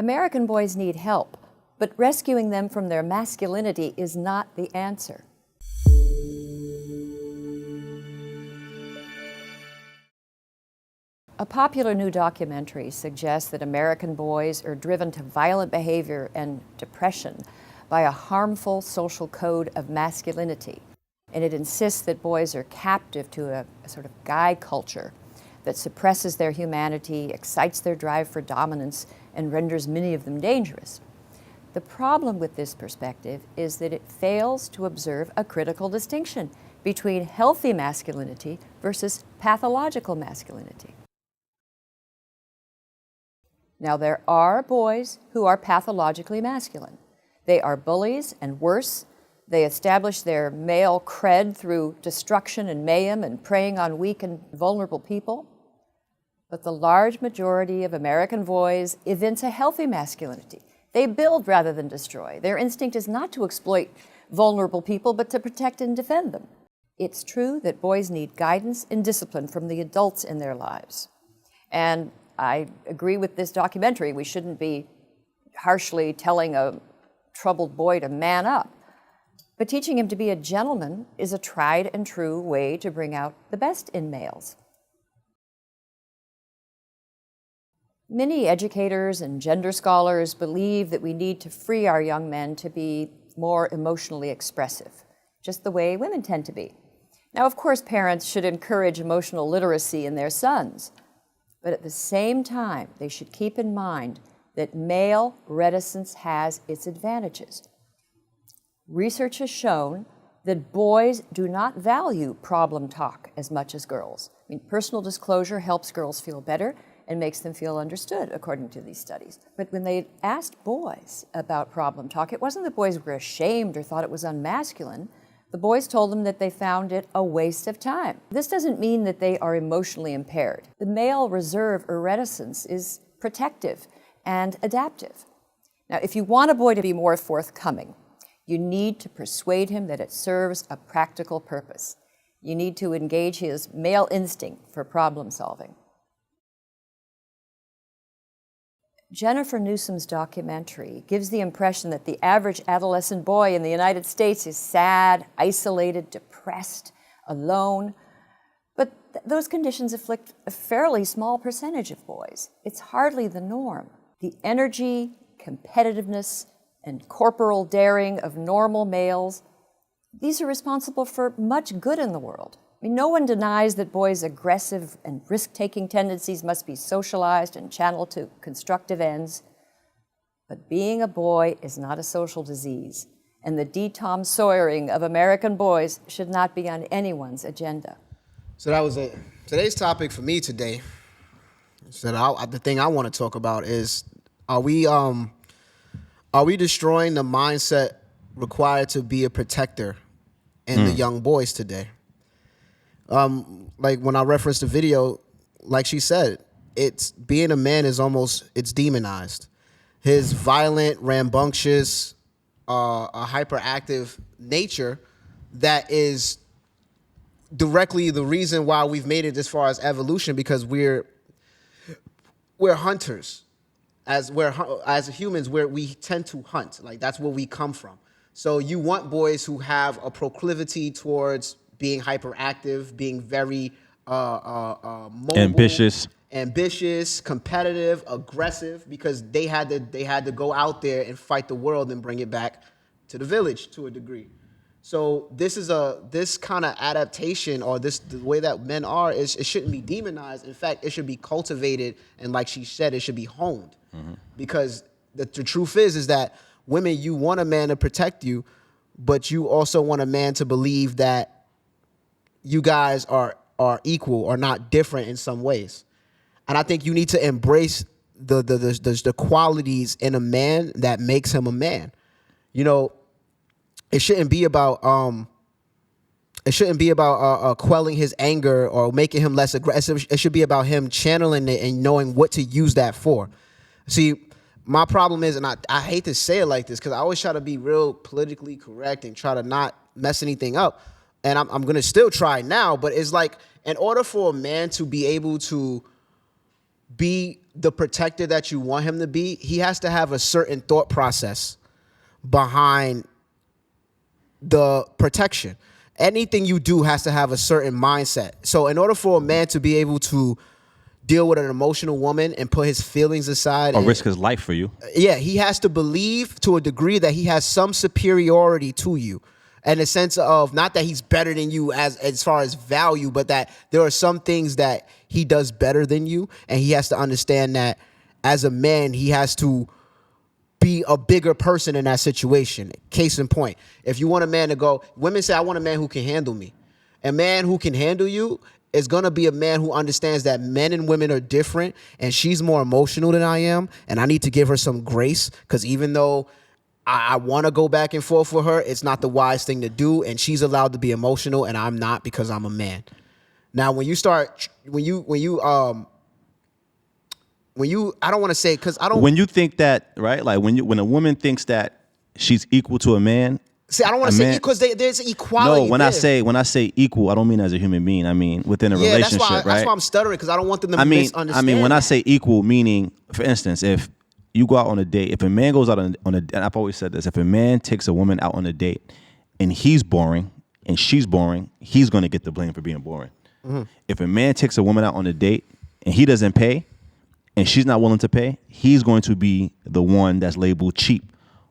American boys need help, but rescuing them from their masculinity is not the answer. A popular new documentary suggests that American boys are driven to violent behavior and depression by a harmful social code of masculinity. And it insists that boys are captive to a sort of guy culture that suppresses their humanity, excites their drive for dominance, and renders many of them dangerous. The problem with this perspective is that it fails to observe a critical distinction between healthy masculinity versus pathological masculinity. Now, there are boys who are pathologically masculine. They are bullies, and worse, they establish their male cred through destruction and mayhem and preying on weak and vulnerable people. But the large majority of American boys evince a healthy masculinity. They build rather than destroy. Their instinct is not to exploit vulnerable people, but to protect and defend them. It's true that boys need guidance and discipline from the adults in their lives. And I agree with this documentary. We shouldn't be harshly telling a troubled boy to man up. But teaching him to be a gentleman is a tried and true way to bring out the best in males. Many educators and gender scholars believe that we need to free our young men to be more emotionally expressive, just the way women tend to be. Now, of course, parents should encourage emotional literacy in their sons, but at the same time, they should keep in mind that male reticence has its advantages. Research has shown that boys do not value problem talk as much as girls. I mean, personal disclosure helps girls feel better and makes them feel understood, according to these studies. But when they asked boys about problem talk, it wasn't that boys were ashamed or thought it was unmasculine. The boys told them that they found it a waste of time. This doesn't mean that they are emotionally impaired. The male reserve or reticence is protective and adaptive. Now, if you want a boy to be more forthcoming, you need to persuade him that it serves a practical purpose. You need to engage his male instinct for problem solving. Jennifer Newsom's documentary gives the impression that the average adolescent boy in the United States is sad, isolated, depressed, alone. But those conditions afflict a fairly small percentage of boys. It's hardly the norm. The energy, competitiveness, and corporal daring of normal males, these are responsible for much good in the world. I mean, no one denies that boys' aggressive and risk-taking tendencies must be socialized and channeled to constructive ends. But being a boy is not a social disease, and the de-Tom Sawyering of American boys should not be on anyone's agenda. So that was it. Today's topic for me today, the thing I want to talk about is, are we destroying the mindset required to be a protector in the young boys today? Like when I referenced the video, like she said, it's being a man is it's demonized. His violent, rambunctious, a hyperactive nature that is directly the reason why we've made it as far as evolution, because we're hunters. As humans, we tend to hunt. Like, that's where we come from. So you want boys who have a proclivity towards being hyperactive, being very mobile, ambitious, competitive, aggressive, because they had to go out there and fight the world and bring it back to the village to a degree. So this kind of adaptation, or the way that men are, it shouldn't be demonized. In fact, it should be cultivated, and like she said, it should be honed. Mm-hmm. Because the truth is that women, you want a man to protect you, but you also want a man to believe that you guys are equal or not different in some ways. And I think you need to embrace the qualities in a man that makes him a man. You know, it shouldn't be about quelling his anger or making him less aggressive. It should be about him channeling it and knowing what to use that for. See, my problem is, and I hate to say it like this, because I always try to be real politically correct and try to not mess anything up. And I'm going to still try now, but it's like, in order for a man to be able to be the protector that you want him to be, he has to have a certain thought process behind the protection. Anything you do has to have a certain mindset. So in order for a man to be able to deal with an emotional woman and put his feelings aside Or and risk his life for you. yeah, he has to believe to a degree that he has some superiority to you. In the sense of not that he's better than you as far as value, but that there are some things that he does better than you. And he has to understand that as a man, he has to be a bigger person in that situation. Case in point, if you want a man to go, women say, I want a man who can handle me. A man who can handle you is going to be a man who understands that men and women are different, and she's more emotional than I am, and I need to give her some grace, because even though I want to go back and forth with her, it's not the wise thing to do, and she's allowed to be emotional, and I'm not, because I'm a man. Now, when you I don't want to say, because I don't. When you think that, right? Like when a woman thinks that she's equal to a man. See, I don't want to say because there's equality. No, when I say equal, I don't mean as a human being. I mean within a relationship, right? That's why I'm stuttering, because I don't want them to misunderstand. I mean when I say equal, meaning, for instance, if you go out on a date, if a man goes out on a, and I've always said this, if a man takes a woman out on a date and he's boring and she's boring, he's going to get the blame for being boring. Mm-hmm. If a man takes a woman out on a date and he doesn't pay and she's not willing to pay, he's going to be the one that's labeled cheap,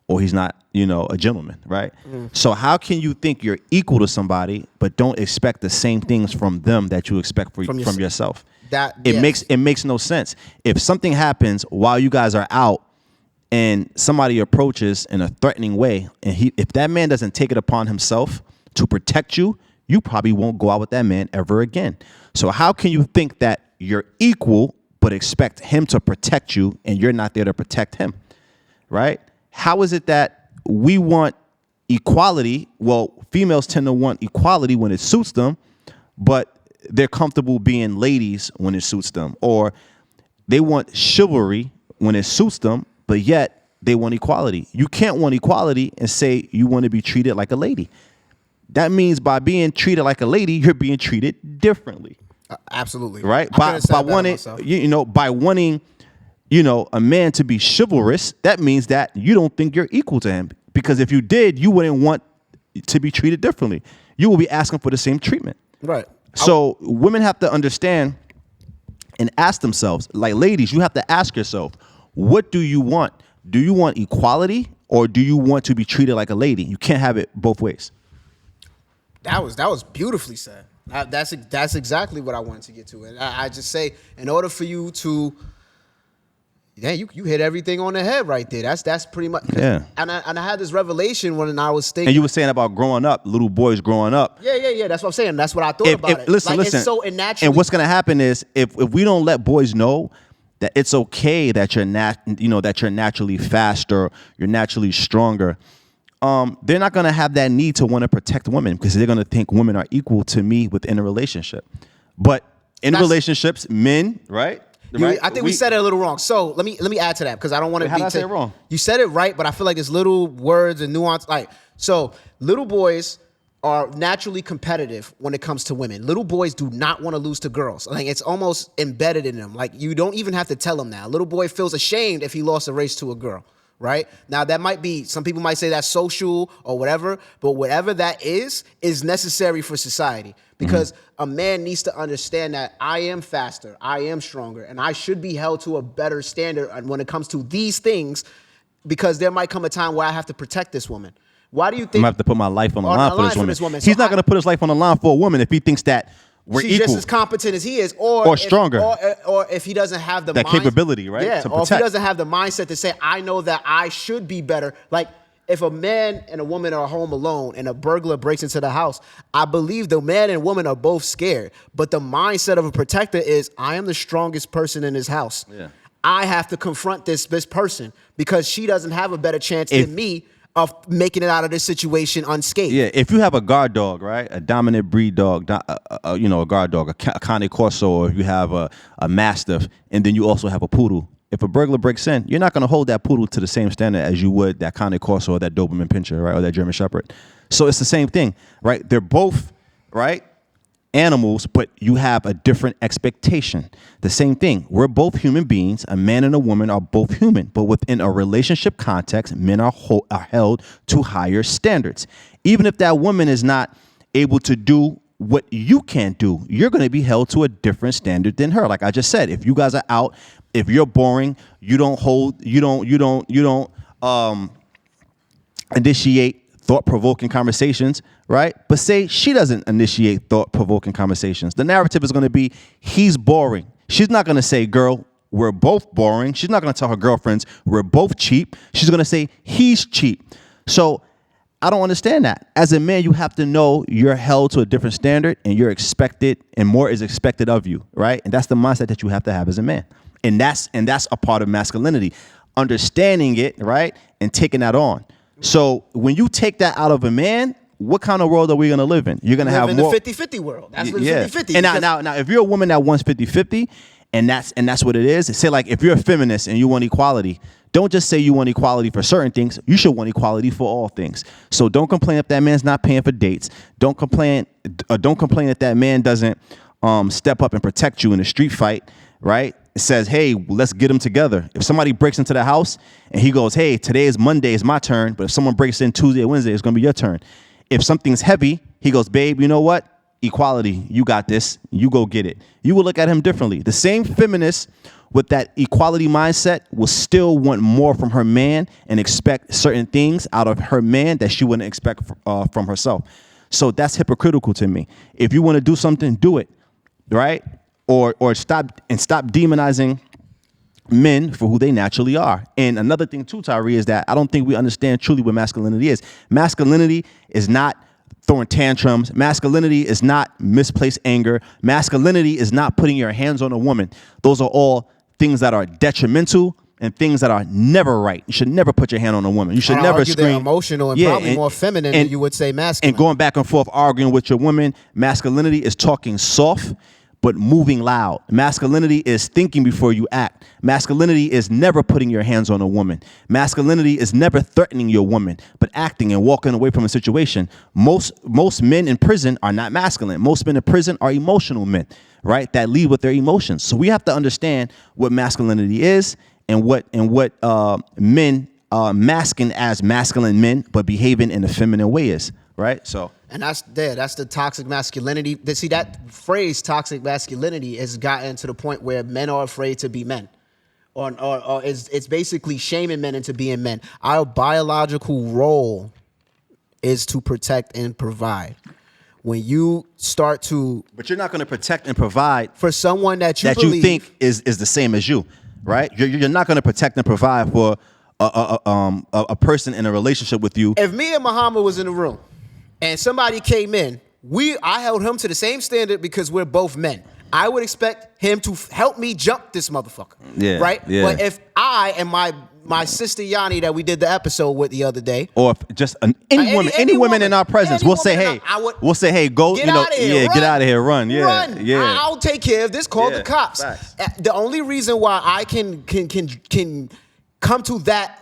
or he's not, a gentleman, right? Mm. So how can you think you're equal to somebody but don't expect the same things from them that you expect from yourself? It makes no sense. If something happens while you guys are out and somebody approaches in a threatening way, and if that man doesn't take it upon himself to protect you, you probably won't go out with that man ever again. So how can you think that you're equal but expect him to protect you and you're not there to protect him, right? How is it that we want equality? Well, females tend to want equality when it suits them, but they're comfortable being ladies when it suits them. Or they want chivalry when it suits them, but yet they want equality. You can't want equality and say you want to be treated like a lady. That means by being treated like a lady, you're being treated differently. Absolutely. Right? By wanting, by wanting, a man to be chivalrous, that means that you don't think you're equal to him. Because if you did, you wouldn't want to be treated differently. You will be asking for the same treatment. Right. So women have to understand and ask themselves, like ladies, you have to ask yourself, what do you want? Do you want equality, or do you want to be treated like a lady? You can't have it both ways. That was beautifully said. That's exactly what I wanted to get to. And I just say, in order for you to, you hit everything on the head right there. That's pretty much. Yeah. And I had this revelation when I was thinking. And you were saying about growing up, little boys growing up. Yeah. That's what I'm saying. That's what I thought about it. Listen. It's so unnatural. And what's going to happen is if we don't let boys know that it's okay that you're that you're naturally faster, you're naturally stronger, they're not going to have that need to want to protect women, because they're going to think women are equal to me within a relationship. But in relationships, men, right? I think we said it a little wrong. So let me add to that, because I don't want to be. How did I say it wrong? You said it right, but I feel like it's little words and nuance. So little boys are naturally competitive when it comes to women. Little boys do not want to lose to girls. Like, it's almost embedded in them. Like, you don't even have to tell them now. A little boy feels ashamed if he lost a race to a girl. Right? Now, that might be, some people might say that's social or whatever, but whatever that is necessary for society, because a man needs to understand that I am faster, I am stronger, and I should be held to a better standard when it comes to these things, because there might come a time where I have to protect this woman. Why do you think I'm going to have to put my life on the line for this woman? So he's not going to put his life on the line for a woman if he thinks that we're she's equal. Just as competent as he is, or stronger, or if he doesn't have the capability, right? Yeah, or if he doesn't have the mindset to say, I know that I should be better. Like, if a man and a woman are home alone and a burglar breaks into the house, I believe the man and woman are both scared. But the mindset of a protector is, I am the strongest person in this house. Yeah. I have to confront this person, because she doesn't have a better chance than me of making it out of this situation unscathed. Yeah, if you have a guard dog, right, a dominant breed dog, a guard dog, a Cane Corso, or if you have a Mastiff, and then you also have a poodle, if a burglar breaks in, you're not going to hold that poodle to the same standard as you would that Cane Corso or that Doberman Pinscher, right, or that German Shepherd. So it's the same thing, right? They're both, right, animals, but you have a different expectation. The same thing. We're both human beings. A man and a woman are both human, but within a relationship context, men are held to higher standards. Even if that woman is not able to do what you can't do, you're going to be held to a different standard than her. Like I just said, if you guys are out, if you're boring, you don't initiate thought-provoking conversations, right? But say she doesn't initiate thought-provoking conversations. The narrative is going to be, he's boring. She's not going to say, girl, we're both boring. She's not going to tell her girlfriends, we're both cheap. She's going to say, he's cheap. So I don't understand that. As a man, you have to know you're held to a different standard and you're expected, and more is expected of you, right? And that's the mindset that you have to have as a man. And that's a part of masculinity. Understanding it, right? And taking that on. So when you take that out of a man, what kind of world are we going to live in? You're going to have more. The 50-50 world. That's the 50-50. And now, if you're a woman that wants 50-50, and that's what it is. Say like if you're a feminist and you want equality, don't just say you want equality for certain things. You should want equality for all things. So don't complain if that man's not paying for dates. Don't complain if that man doesn't step up and protect you in a street fight, right? It says, hey, let's get them together. If somebody breaks into the house and he goes, hey, today is Monday, it's my turn. But if someone breaks in Tuesday or Wednesday, it's going to be your turn. If something's heavy, he goes, babe, you know what? Equality, you got this. You go get it. You will look at him differently. The same feminist with that equality mindset will still want more from her man and expect certain things out of her man that she wouldn't expect from herself. So that's hypocritical to me. If you want to do something, do it, right? Or stop demonizing men for who they naturally are. And another thing too, Tyree, is that I don't think we understand truly what masculinity is. Masculinity is not throwing tantrums. Masculinity is not misplaced anger. Masculinity is not putting your hands on a woman. Those are all things that are detrimental and things that are never right. You should never put your hand on a woman. You should never scream. They're emotional and probably more feminine than you would say masculine. And going back and forth arguing with your woman, masculinity is talking soft but moving loud. Masculinity is thinking before you act. Masculinity is never putting your hands on a woman. Masculinity is never threatening your woman, but acting and walking away from a situation. Most men in prison are not masculine. Most men in prison are emotional men, right? That lead with their emotions. So we have to understand what masculinity is and what men masking as masculine men, but behaving in a feminine way is, right? So. And that's the toxic masculinity. See, that phrase toxic masculinity has gotten to the point where men are afraid to be men. Or it's basically shaming men into being men. Our biological role is to protect and provide. When you start to... But you're not going to protect and provide... For someone that you think is the same as you, right? You're not going to protect and provide for a person in a relationship with you. If me and Muhammad was in the room, and somebody came in, I held him to the same standard because we're both men. I would expect him to help me jump this motherfucker. Yeah. Right? Yeah. But if I and my sister Yanni that we did the episode with the other day, or if just any woman in our presence, we'll say, hey, go, get out of here, get out of here, run. Yeah. Run. Yeah. I'll take care of this. Call the cops. Facts. The only reason why I can come to that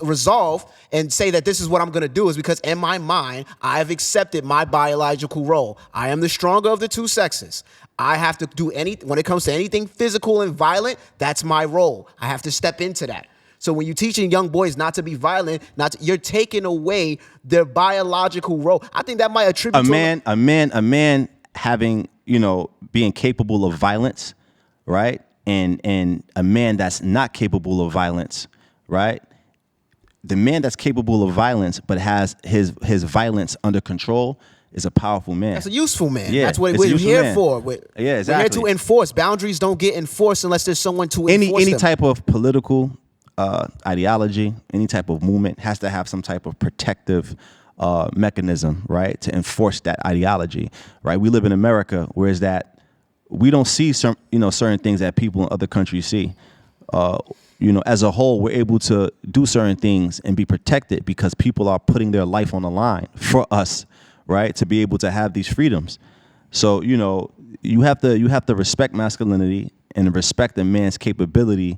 resolve and say that this is what I'm going to do is because in my mind, I have accepted my biological role. I am the stronger of the two sexes. I have to do when it comes to anything physical and violent, that's my role. I have to step into that. So when you're teaching young boys not to be violent, you're taking away their biological role. I think that might attribute a man having, being capable of violence, right? And a man that's not capable of violence, right? The man that's capable of violence but has his violence under control is a powerful man. That's a useful man. Yeah, that's what we're here for. Yeah, exactly. We're here to enforce. Boundaries don't get enforced unless there's someone to enforce any them. type of political ideology, any type of movement has to have some type of protective mechanism, right, to enforce that ideology, right? We live in America, whereas that we don't see certain things that people in other countries see. As a whole, we're able to do certain things and be protected because people are putting their life on the line for us, right? To be able to have these freedoms. So, you have to respect masculinity and respect a man's capability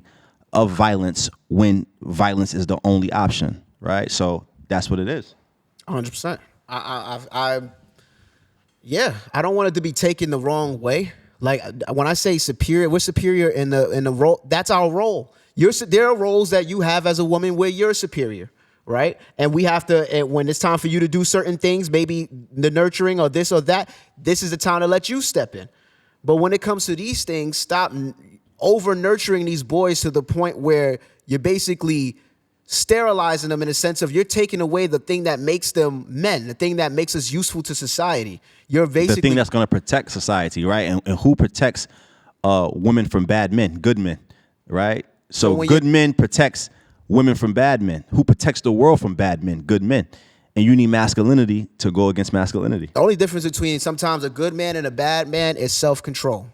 of violence when violence is the only option, right? So that's what it is. 100%. Yeah, I don't want it to be taken the wrong way. Like when I say superior, we're superior in the role. That's our role. There are roles that you have as a woman where you're superior, right? And we have to. And when it's time for you to do certain things, maybe the nurturing or this or that, this is the time to let you step in. But when it comes to these things, stop over nurturing these boys to the point where you're basically sterilizing them in a sense of you're taking away the thing that makes them men, the thing that makes us useful to society. You're basically the thing that's going to protect society, right? And who protects women from bad men? Good men, right? So good men protects women from bad men. Who protects the world from bad men? Good men. And you need masculinity to go against masculinity. The only difference between sometimes a good man and a bad man is self-control.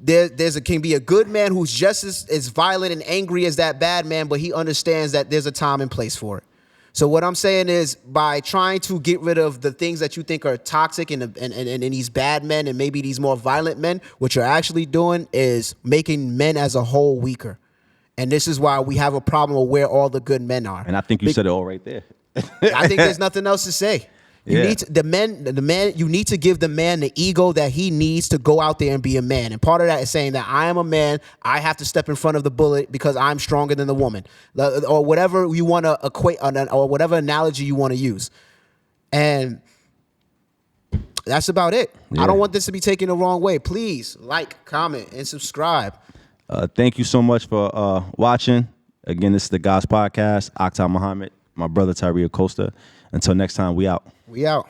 Can be a good man who's just as violent and angry as that bad man, but he understands that there's a time and place for it. So what I'm saying is, by trying to get rid of the things that you think are toxic and these bad men and maybe these more violent men, what you're actually doing is making men as a whole weaker. And this is why we have a problem of where all the good men are. And I think you said it all right there. I think there's nothing else to say. You need to, the man. You need to give the man the ego that he needs to go out there and be a man. And part of that is saying that I am a man. I have to step in front of the bullet because I'm stronger than the woman, or whatever you want to equate, or whatever analogy you want to use. And that's about it. Yeah. I don't want this to be taken the wrong way. Please like, comment, and subscribe. Thank you so much for watching. Again, this is the God's Podcast. Akhtar Muhammad, my brother Tyree Acosta. Until next time, we out. We out.